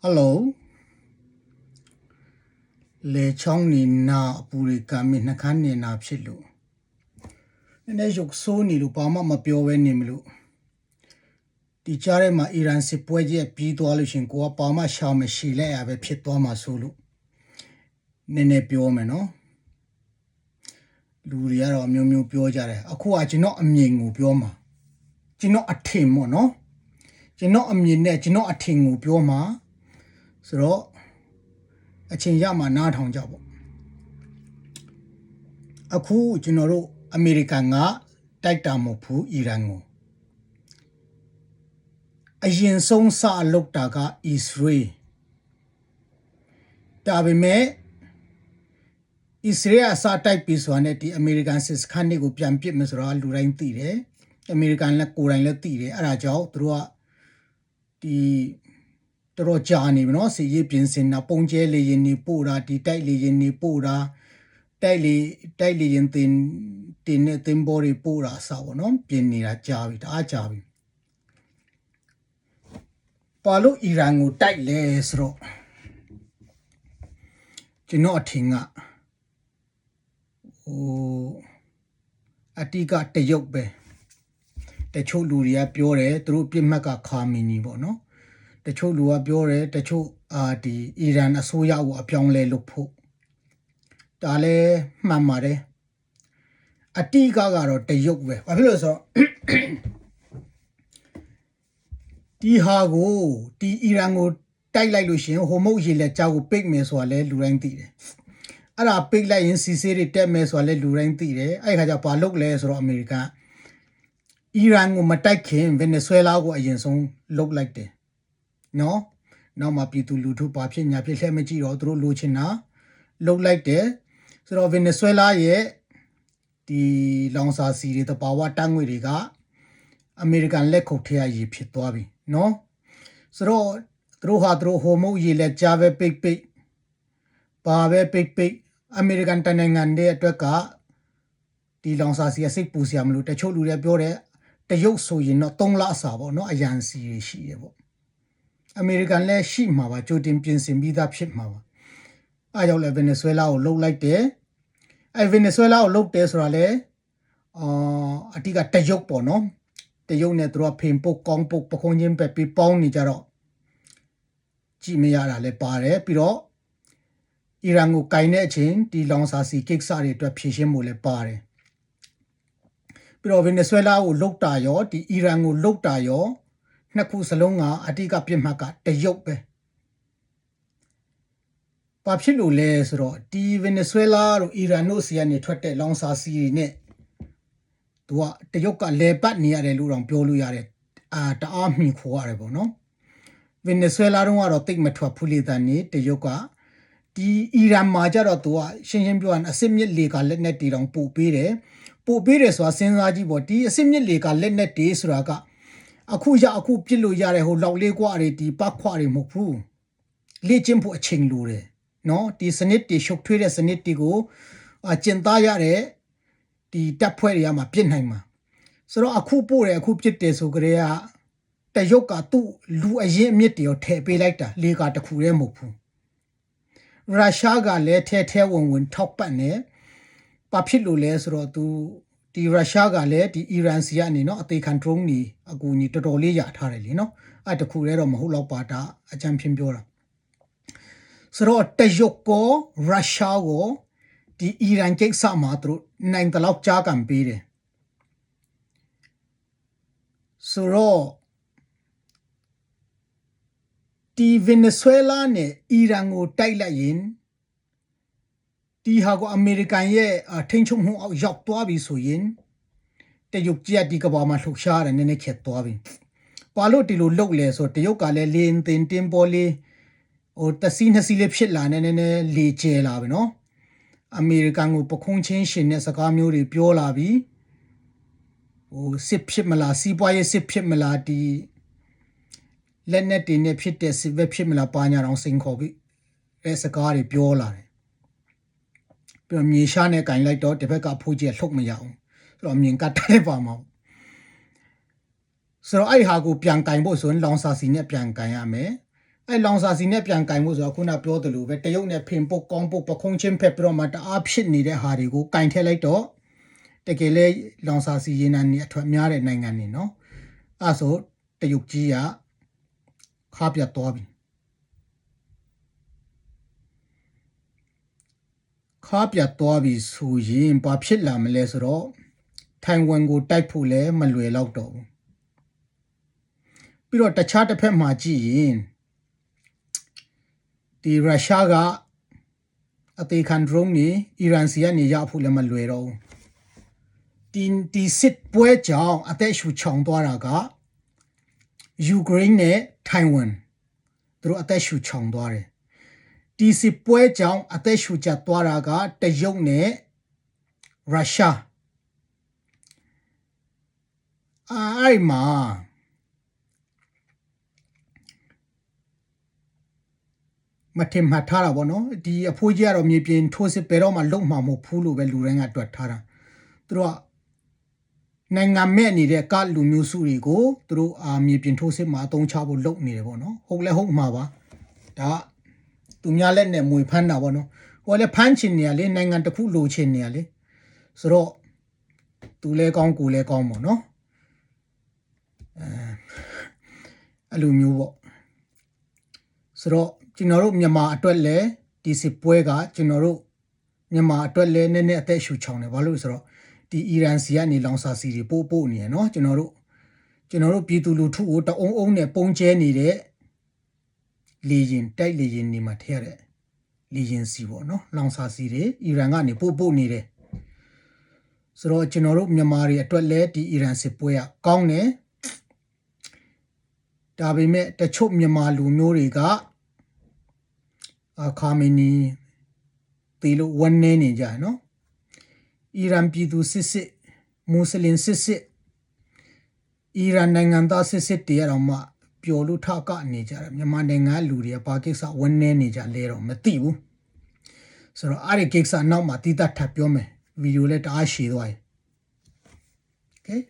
Hello, le chong ni na puri kami na khan ni na philu. Ne yok so ni lu pa ma pyo we ni mlu. Ti chare ma Iran se pwe je pi twa lu shin ko pa ma sha me shi le ya be phit twa ma so lu. Ne pyo me no. လူတွေကတော့မျိုးမျိုးပြောကြတယ်အခုကကျွန်တော်အမြင်ကိုပြောမှာကျွန်တော်အထင်ပေါ့နော်ကျွန်တော်အမြင်နဲ့ကျွန်တော်အထင်ကိုပြောမှာဆိုတော့အချိန်ရမှာနားထောင်ကြပေါ့အခုကျွန်တော်တို့အမေရိကန်ကတိုက်တာမဟုတ်ဘူးအီရန်ကိုအရင်ဆုံးစလုပ်တာကအစ္စရေးဒါပေမဲ့Israel အစားတိုက်ပြီးဆိုတာနဲ့ဒီ American စစ်စခန်းတွေကိုပြန်ပစ်မယ်ဆိုတာလူတိုင်းသိတယ် American လည်းကိုယ်တိုင်လည်းသိတယ်အဲ့ဒါကြောင့်သူတို့ကဒီတော်ကြာနေပြီနော်စီရေးပြင်ဆင်တာပုံကျဲလေရင်နေပို့တာဒီတိုက်လေရင်နေပို့တာတိုက်လေရင်တင်နဲ့တင်ဘော်တွေပို့တာအစားပေါ့နော်ပြင်နေတာကြာပြီတအားကြာပြီပါလို့အီရန်ကိုတိုက်လဲဆိုတော့ကျွန်တော်အထင်ကအတိကတရုတ်ပဲတချို့လူတွေကပြောတယ်သူတို့ပြစ်မှတ်ကခါမီနီပေါ့နော်တချို့လူကပြောတယ်တချို့ဒီအီရန်အစိုးရကိုအပြောင်းလဲလုပ်ဖို့ဒါလည်းမှန်ပါတယ်အတိကတော့တရုတ်ပဲဘာဖြစ်လို့ဆိုတော့ဒီဟာကိုဒီအီရန်ကိုတိုက်လိုက်လို့ရှိရင်ဟိုမုတ်ရေလက်ကြောက်ကိုပိတ်မယ်ဆိုတာလဲလူတိုင်းသိတယ်အဲ့ဒါပိတ်လိုက်ရင်စီစေးတွေတက်မယ်ဆိုတာလည်းလူတိုင်းသိတယ်အဲ့ခါကျဘာလုပ်လဲဆိုတော့အမေရိကန်အီရန်ကိုမတိုက်ခင်ဗင်နီဇွဲလားကိုအရင်ဆုံးလုပ်လိုက်တယ်နော်နောက်မှပြည်သူလူထုဘာဖြစ်ညာဖြစ်လှည့်မကြည့်တော့သူတို့လိုချင်တာလုပ်လိုက်တယ်ဆိုတော့ဗင်နီဇွဲလားရဲ့ဒီလောင်စာစီတွေတဘာဝတန်းငွေတွေကအမေရိကန်လက်ခုပ်ထဲရည်ဖြစ်သွားပြီနော်ဆိုတော့သူတို့ဟိုမုတ်ရေလက်ကြားပဲပိတ်ဘာပဲပိတ်အမေရိကန်တနိုင်ငံတဲ့အတွက်ကဒီလောင်စာစီစိတ်ပူစရာမလိုတချို့လူတွေပြောတယ်တရုတ်ဆိုရင်တော့3လအစာပေါ့နော်အရန်စီရှိရပေါ့အမေရိကန်လည်းရှိမှာပါကြိုတင်ပြင်ဆင်ပြီးသားဖြစ်မှာပါအားကြောင့်လည်းဗင်နီဇွဲလားကိုလှုပ်လိုက်တယ်အဲဗင်နီဇွဲလားကိုလှုပ်တယ်ဆိုတာလေအတိကတရုတ်ပေါ့နော်တရုတ်နဲ့သူတို့ဖိန်ပုတ်ကောင်းပုတ်ပခုံးချင်းပဲပြီးပေါင်းနေကြတော့ကြည့်မရတာလည်းပါတယ်ပြီးတော့အီရန်ကိုကင်တဲ့အချိန်ဒီလောင်စာစီကိစ္စတွေအတွက်ဖြည့်ရှင်းမှုလည်းပါတယ်ပြီးတော့ဗင်နီဇွဲလားကိုလုတ်တာရောဒီအီရန်ကိုလုတ်တာရောနှစ်ခုစလုံးကအတိကပြစ်မှတ်ကတရုတ်ပဲဘာဖြစ်လို့လဲဆိုတော့ဒီဗင်နီဇွဲလားတို့အီရန်တို့စီကနေထွက်တဲ့လောင်စာစီတွေနဲ့သူကတရုတ်ကလဲပတ်နေရတယ်လို့တော့ပြောလို့ရတယ်တအားမှီခိုရတယ်ပေါ့နော်ဗင်နီဇွဲလားတို့ကတော့တိတ်မထွက်ဘူးလေတန်နေတရုတ်ကဒီအီရန်မှာကြတော့သူကရှင်းပြောရရင်အစစ်မြစ်လေကလက်နက်တီတောင်ပို့ပေးတယ်ဆိုတာစဉ်းစားကြည့်ပေါ့ဒီအစစ်မြစ်လေကလက်နက်တီဆိုတာကအခုပြစ်လို့ရတဲ့ဟိုလောက်လေးกว่าတွေဒီပတ်ခွာတွေမဟုတ်ဘူးလေ့ကျင့်ဖို့အချိန်လိုတယ်နော်ဒီစနစ်တွေရှုပ်ထွေးတဲ့စနစ်တွေကိုကျင့်သားရတဲ့ဒီတပ်ဖွဲ့တွေကမှပြစ်နိုင်မှာဆိုတော့အခုပို့တယ်အခုပြစ်တယ်ဆိုကြတဲ့ကတရုတ်ကသူ့လူအရင်အမြစ်တွေရောထည့်ပေးလိုက်တာလေကတခုတည်းမဟုတ်ဘူးရုရှားကလည်းထဲဝင်ထောက်ပံ့နေဘာဖြစ်လို့လဲဆိုတော့သူဒီရုရှားကလည်းဒီအီရန်စီကနေနော်အသေးခံ drone နေအကူကြီးတော်တော်လေးရထားတယ်လीနော်အဲ့တခုတည်းတော့မဟုတ်တော့ပါတာအကြံဖြင့်ပြောတာဆိုတော့တရုတ်ကိုရုရှားကိုဒီအီရန်ကိစ္စမှာသူတို့နိုင်တလောက်ကြားကန်ပေးတယ်ဆိုတော့ဒီဗင်နီဇွဲလားနဲ့အီရန်ကိုတိုက်လိုက်ရင်ဒီဟာကိုအမေရိကန်ရဲ့ထိန်းချုပ်မှုအောက်ရောက်သွားပြီဆိုရင်တရုတ်ကြီးဒီကဘာမှာလှုပ်ရှားတယ်နည်းနည်းခက်သွားပြီဘာလို့ဒီလိုလုပ်လဲဆိုတရုတ်ကလည်းလင်းတင်ပေါ်လေးဟိုတစီနှစ်စီလေးဖြစ်လာနေလေကျဲလာပြီနော်အမေရိကန်ကိုပခုံးချင်းရှင်တဲ့စကားမျိုးတွေပြောလာပြီဟိုစစ်ဖြစ်မလားစီးပွားရေးစစ်ဖြစ်မလားဒီလက်နက်တွေနဲ့ဖြစ်တဲ့စစ်ပဲဖြစ်မလားပါညာအောင်စိန်ခေါ်ပြီးအဲစကားတွေပြောလာတယ်ပြီးတော့မြေရှားနဲ့ကင်လိုက်တော့တစ်ဖက်ကဖိုးကြီးလှုပ်မရအောင်ဆိုတော့မြင်ကတ်တယ်ပါမှာဆိုတော့အဲ့ဟာကိုပြန်ကင်ဖို့ဆိုရင်လောင်စာစီနဲ့ပြန်ကင်ရမယ် အဲ့လောင်စာစီနဲ့ပြန်ကင်မှုဆိုတော့ခုနပြောသလိုပဲတရုတ်နဲ့ဖင်ပုတ်ကောင်းပုတ်ပခုံးချင်းဖက်ပြီးတော့မှတအားဖြစ်နေတဲ့ဟာတွေကိုကင်ထည့်လိုက်တော့တကယ်လေလောင်စာစီရေနံနေအထွက်များတဲ့နိုင်ငံနေနော်အဲ့ဆိုတရုတ်ကြီးကခါပြတ်သွားပြီခါပြတ်သွားပြီဆိုရင်ဘာဖြစ်လာမလဲဆိုတော့ထိုင်ဝမ်ကိုတိုက်ဖို့လည်းမလွယ်တော့တော့ဘူးပြီးတော့တခြားတစ်ဖက်မှာကြည့်ရင်ဒီရုရှားကအသေးခံဒရုန်းနေအီရန်စီကနေရဖို့လည်းမလွယ်တော့ဘူးဒီစစ်ပွဲကြောင့်အသက်ရှူချောင်သွားတာကယူကရိန်းနဲ့ထိုင်ဝမ်သူတို့အသက်ရှူချောင်သွားတယ်ဒီစစ်ပွဲကြောင့်အသက်ရှူကျသွားတာကတရုတ်နဲ့ရုရှားအဲ့မှာမထင်မှတ်ထားတာပေါ့နော်ဒီအဖိုးကြီးကတော့မြေပြင်ထိုးစစ်ပဲတော့မှလုံမှာမဟုတ်ဘူးလို့ပဲလူတိုင်းကတွက်ထားတာသူတို့ကနိုင်ငံမဲ့နေတဲ့ကလူမျိုးစုတွေကိုသူတို့မြေပြင်ထိုးစစ်မှာအသုံးချဖို့လုပ်နေတယ်ပေါ့နော်ဟုတ်လဲဟုတ်မှာပါဒါသူများလက်နဲ့မွေဖမ်းတာပေါ့နော်ဟိုလည်းဖမ်းချင်နေရလေနိုင်ငံတစ်ခုလိုချင်နေရလေဆိုတော့သူလဲကောင်းကိုလဲကောင်းပေါ့နော်အဲ့လိုမျိုးပေါ့ဆိုတော့ကျွန်တော်တို့မြန်မာအတွက်လည်းဒီစစ်ပွဲကကျွန်တော်တို့မြန်မာအတွက်လည်းနည်းနည်းအသက်ရှူချောင်တယ်ဘာလို့လဲဆိုတော့ဒီအီရန်စီကနေလောင်စာစီတွေပို့နေရနော်ကျွန်တော်တို့ပြည်သူလူထုကိုတအုံအုံနဲ့ပုံကျဲနေတဲ့လေရင်တိုက်လေရင်နေမှာထည့်ရတဲ့လေရင်စီပေါ့နော်လောင်စာစီတွေအီရန်ကနေပို့နေတယ်ဆိုတော့ကျွန်တော်တို့မြန်မာတွေအတွက်လည်းဒီအီရန်စစ်ပွဲကကောင်းတယ်ဒါပေမဲ့တချို့မြန်မာလူမျိုးတွေကခါမီနီတီလို့ဝန်နေနေကြနော်အီရန်ပြည်သူစစ်မွတ်စလင်စစ်အီရန်နိုင်ငံသားစစ်တွေကတော့မှပျော်လို့ထကနေကြတယ်မြန်မာနိုင်ငံလူတွေကဘာကိစ္စဝန်နေနေကြလဲတော့မသိဘူးဆိုတော့အဲ့ဒီကိစ္စနောက်မှတိတတ်ထပ်ပြောမယ်ဗီဒီယိုလည်းတအားရှည်သွားပြီ Okay